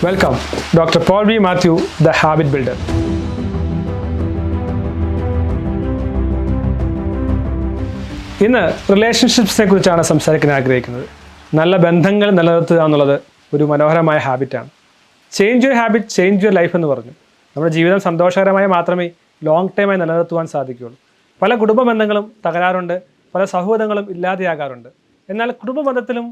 Welcome, Dr. Paul B. Matthew, the Habit Builder. ഇന്ന് റിലേഷൻഷിപ്സിനെ കുറിച്ചാണ് സംസാരിക്കാൻ ആഗ്രഹിക്കുന്നത്. നല്ല ബന്ധങ്ങൾ നിലനിർത്തുക എന്നുള്ളത് ഒരു മനോഹരമായ ഹാബിറ്റാണ്. Change your habit, change your life എന്ന് പറഞ്ഞു. നമ്മുടെ ജീവിതം സന്തോഷകരമായി മാത്രമേ ലോങ് ടൈമായി നിലനിർത്തുവാൻ സാധിക്കുകയുള്ളൂ. പല കുടുംബ ബന്ധങ്ങളും തകരാറുണ്ട്, പല സൗഹൃദങ്ങളും ഇല്ലാതെയാകാറുണ്ട്. എന്നാൽ കുടുംബ ബന്ധത്തിലും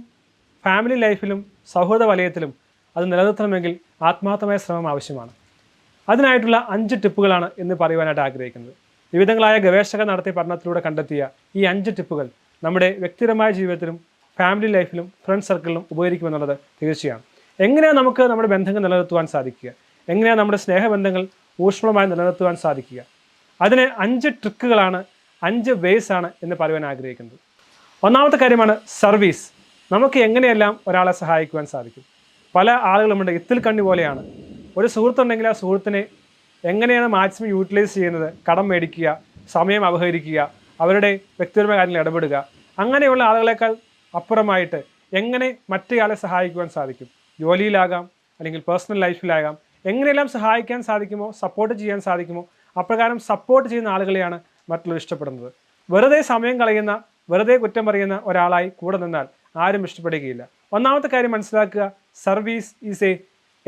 ഫാമിലി ലൈഫിലും സൗഹൃദ വലയത്തിലും അത് നിലനിർത്തണമെങ്കിൽ ആത്മാർത്ഥമായ ശ്രമം ആവശ്യമാണ്. അതിനായിട്ടുള്ള 5 ടിപ്പുകളാണ് ഇന്ന് പറയുവാനായിട്ട് ആഗ്രഹിക്കുന്നത്. വിവിധങ്ങളായ ഗവേഷകർ നടത്തിയ പഠനത്തിലൂടെ കണ്ടെത്തിയ ഈ 5 ടിപ്പുകൾ നമ്മുടെ വ്യക്തിപരമായ ജീവിതത്തിലും ഫാമിലി ലൈഫിലും ഫ്രണ്ട് സർക്കിളിലും ഉപകരിക്കുമെന്നുള്ളത് തീർച്ചയാണ്. എങ്ങനെയാണ് നമുക്ക് നമ്മുടെ ബന്ധങ്ങൾ നിലനിർത്തുവാൻ സാധിക്കുക, എങ്ങനെയാണ് നമ്മുടെ സ്നേഹബന്ധങ്ങൾ ഊഷ്മളമായി നിലനിർത്തുവാൻ സാധിക്കുക, അതിന് 5 ട്രിക്കുകളാണ്, 5 വേസ് ആണ് എന്ന് പറയുവാൻ ആഗ്രഹിക്കുന്നത്. ഒന്നാമത്തെ കാര്യമാണ് സർവീസ്. നമുക്ക് എങ്ങനെയെല്ലാം ഒരാളെ സഹായിക്കുവാൻ സാധിക്കും. പല ആളുകളുമുണ്ട്, ഇത്തിൽ കണ്ണി പോലെയാണ്. ഒരു സുഹൃത്തുണ്ടെങ്കിൽ ആ സുഹൃത്തിനെ എങ്ങനെയാണ് മാക്സിമം യൂട്ടിലൈസ് ചെയ്യുന്നത്, കടം മേടിക്കുക, സമയം അപഹരിക്കുക, അവരുടെ വ്യക്തിപരമായ കാര്യങ്ങളിൽ ഇടപെടുക, അങ്ങനെയുള്ള ആളുകളെക്കാൾ അപ്പുറമായിട്ട് എങ്ങനെ മറ്റേയാളെ സഹായിക്കുവാൻ സാധിക്കും. ജോലിയിലാകാം, അല്ലെങ്കിൽ പേഴ്സണൽ ലൈഫിലാകാം, എങ്ങനെയെല്ലാം സഹായിക്കാൻ സാധിക്കുമോ, സപ്പോർട്ട് ചെയ്യാൻ സാധിക്കുമോ, അപ്രകാരം സപ്പോർട്ട് ചെയ്യുന്ന ആളുകളെയാണ് മറ്റുള്ളവർ ഇഷ്ടപ്പെടുന്നത്. വെറുതെ സമയം കളയുന്ന, വെറുതെ കുറ്റം പറയുന്ന ഒരാളായി കൂടെ നിന്നാൽ ആരും ഇഷ്ടപ്പെടുകയില്ല. ഒന്നാമത്തെ കാര്യം മനസ്സിലാക്കുക, service is a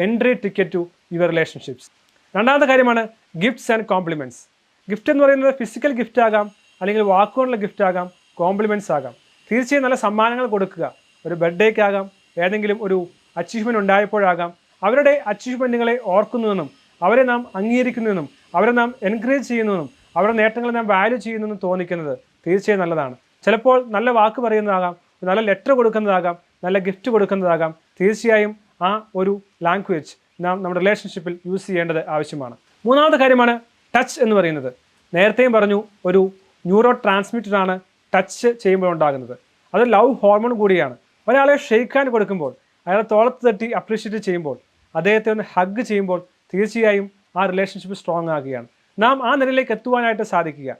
entry ticket to your relationships. രണ്ടാമത്തെ കാര്യമാണ് ഗിഫ്റ്റ്സ് ആൻഡ് കോംപ്ലിമെൻറ്റ്സ്. ഗിഫ്റ്റ് എന്ന് പറയുന്നത് ഫിസിക്കൽ ഗിഫ്റ്റ് ആകാം, അല്ലെങ്കിൽ വാക്കുകൊണ്ടുള്ള ഗിഫ്റ്റ് ആകാം, കോംപ്ലിമെൻറ്റ്സ് ആകാം. തീർച്ചയായും നല്ല സമ്മാനങ്ങൾ കൊടുക്കുക. ഒരു ബർത്ത്ഡേക്കാകാം, ഏതെങ്കിലും ഒരു അച്ചീവ്മെൻറ്റ് ഉണ്ടായപ്പോഴാകാം. അവരുടെ അച്ചീവ്മെൻറ്റുകളെ ഓർക്കുന്നതെന്നും അവരെ നാം അംഗീകരിക്കുന്നതെന്നും അവരെ നാം എൻകറേജ് ചെയ്യുന്നതെന്നും അവരുടെ നേട്ടങ്ങളെ നാം വാല്യൂ ചെയ്യുന്നതെന്നും തോന്നിക്കുന്നത് തീർച്ചയായും നല്ലതാണ്. ചിലപ്പോൾ നല്ല വാക്ക് പറയുന്നതാകാം, നല്ല ലെറ്റർ കൊടുക്കുന്നതാകാം, നല്ല ഗിഫ്റ്റ് കൊടുക്കുന്നതാകാം. തീർച്ചയായും ആ ഒരു ലാംഗ്വേജ് നാം നമ്മുടെ റിലേഷൻഷിപ്പിൽ യൂസ് ചെയ്യേണ്ടത് ആവശ്യമാണ്. മൂന്നാമത്തെ കാര്യമാണ് ടച്ച് എന്ന് പറയുന്നത്. നേരത്തെയും പറഞ്ഞു, ഒരു ന്യൂറോ ട്രാൻസ്മിറ്ററാണ് ടച്ച് ചെയ്യുമ്പോൾ ഉണ്ടാകുന്നത്. അത് ലവ് ഹോർമോൺ കൂടിയാണ്. ഒരാളെ ഷെയ്ക്ക് ഹാൻഡ് കൊടുക്കുമ്പോൾ, അയാളെ തോളത്ത് തട്ടി അപ്രീഷിയേറ്റ് ചെയ്യുമ്പോൾ, അദ്ദേഹത്തെ ഒന്ന് ഹഗ് ചെയ്യുമ്പോൾ തീർച്ചയായും ആ റിലേഷൻഷിപ്പ് സ്ട്രോങ് ആകുകയാണ്. നാം ആ നിലയിലേക്ക് എത്തുവാനായിട്ട് സാധിക്കുക.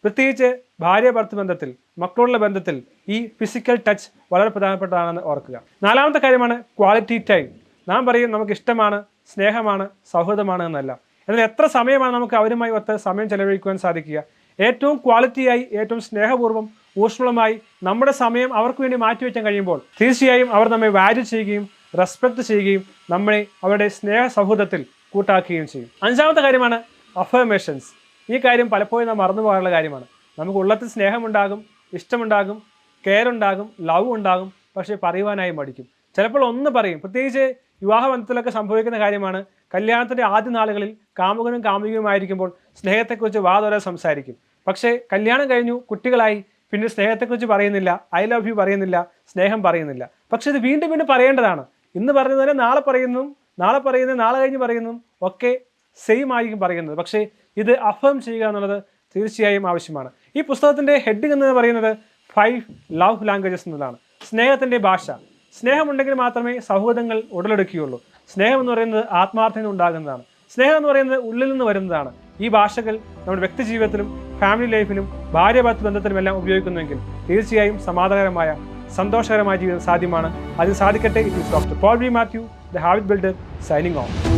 പ്രത്യേകിച്ച് ഭാര്യ ഭർത്തൃ ബന്ധത്തിൽ, മക്കളുള്ള ബന്ധത്തിൽ ഈ ഫിസിക്കൽ ടച്ച് വളരെ പ്രധാനപ്പെട്ടതാണെന്ന് ഓർക്കുക. നാലാമത്തെ കാര്യമാണ് ക്വാളിറ്റി ടൈം. നാം പറയും നമുക്ക് ഇഷ്ടമാണ്, സ്നേഹമാണ്, സൗഹൃദമാണ് എന്നല്ല. എന്നാൽ എത്ര സമയമാണ് നമുക്ക് അവരുമായി ഒത്ത് സമയം ചെലവഴിക്കുവാൻ സാധിക്കുക? ഏറ്റവും ക്വാളിറ്റിയായി, ഏറ്റവും സ്നേഹപൂർവ്വം, ഊഷ്മളമായി നമ്മുടെ സമയം അവർക്ക് വേണ്ടി മാറ്റിവെക്കാൻ കഴിയുമ്പോൾ തീർച്ചയായും അവർ നമ്മെ വാല്യൂ ചെയ്യുകയും റെസ്പെക്ട് ചെയ്യുകയും നമ്മളെ അവരുടെ സ്നേഹ സൗഹൃദത്തിൽ കൂട്ടാക്കുകയും ചെയ്യും. അഞ്ചാമത്തെ കാര്യമാണ് അഫർമേഷൻസ്. ഈ കാര്യം പലപ്പോഴും നാം മറന്നു പോകാനുള്ള കാര്യമാണ്. നമുക്ക് ഉള്ളത്തിൽ സ്നേഹമുണ്ടാകും, ഇഷ്ടമുണ്ടാകും, കെയർ ഉണ്ടാകും, ലവ് ഉണ്ടാകും, പക്ഷേ പറയുവാനായി മടിക്കും. ചിലപ്പോൾ ഒന്ന് പറയും. പ്രത്യേകിച്ച് വിവാഹബന്ധത്തിലൊക്കെ സംഭവിക്കുന്ന കാര്യമാണ്. കല്യാണത്തിൻ്റെ ആദ്യ നാളുകളിൽ കാമുകനും കാമുകിയുമായിരിക്കുമ്പോൾ സ്നേഹത്തെക്കുറിച്ച് വാതോരെ സംസാരിക്കും. പക്ഷേ കല്യാണം കഴിഞ്ഞു, കുട്ടികളായി, പിന്നെ സ്നേഹത്തെക്കുറിച്ച് പറയുന്നില്ല, ഐ ലവ് യു പറയുന്നില്ല, സ്നേഹം പറയുന്നില്ല. പക്ഷേ ഇത് വീണ്ടും വീണ്ടും പറയേണ്ടതാണ്. ഇന്ന് പറയുന്നതിന് നാളെ പറയുന്നതും, നാളെ പറയുന്നത് നാളെ കഴിഞ്ഞ് പറയുന്നതും ഒക്കെ സെയിം ആയിരിക്കും പറയുന്നത്. പക്ഷേ ഇത് അഫേം ചെയ്യുക എന്നുള്ളത് തീർച്ചയായും ആവശ്യമാണ്. ഈ പുസ്തകത്തിൻ്റെ ഹെഡിങ് എന്ന് പറയുന്നത് 5 ലവ് ലാംഗ്വേജസ് എന്നതാണ്. സ്നേഹത്തിൻ്റെ ഭാഷ. സ്നേഹമുണ്ടെങ്കിൽ മാത്രമേ സൗഹൃദങ്ങൾ ഉടലെടുക്കുകയുള്ളൂ. സ്നേഹം എന്ന് പറയുന്നത് ആത്മാർത്ഥത ഉണ്ടാകുന്നതാണ്. സ്നേഹം എന്ന് പറയുന്നത് ഉള്ളിൽ നിന്ന് വരുന്നതാണ്. ഈ ഭാഷകൾ നമ്മുടെ വ്യക്തി ജീവിതത്തിലും ഫാമിലി ലൈഫിലും ഭാര്യ ഭർത്തൃ ബന്ധത്തിലും എല്ലാം ഉപയോഗിക്കുന്നുവെങ്കിൽ തീർച്ചയായും സമാധാനകരമായ, സന്തോഷകരമായ ജീവിതം സാധ്യമാണ്. അതിന് സാധിക്കട്ടെ. It is doctor Paul B Mathew, the habit builder, signing of.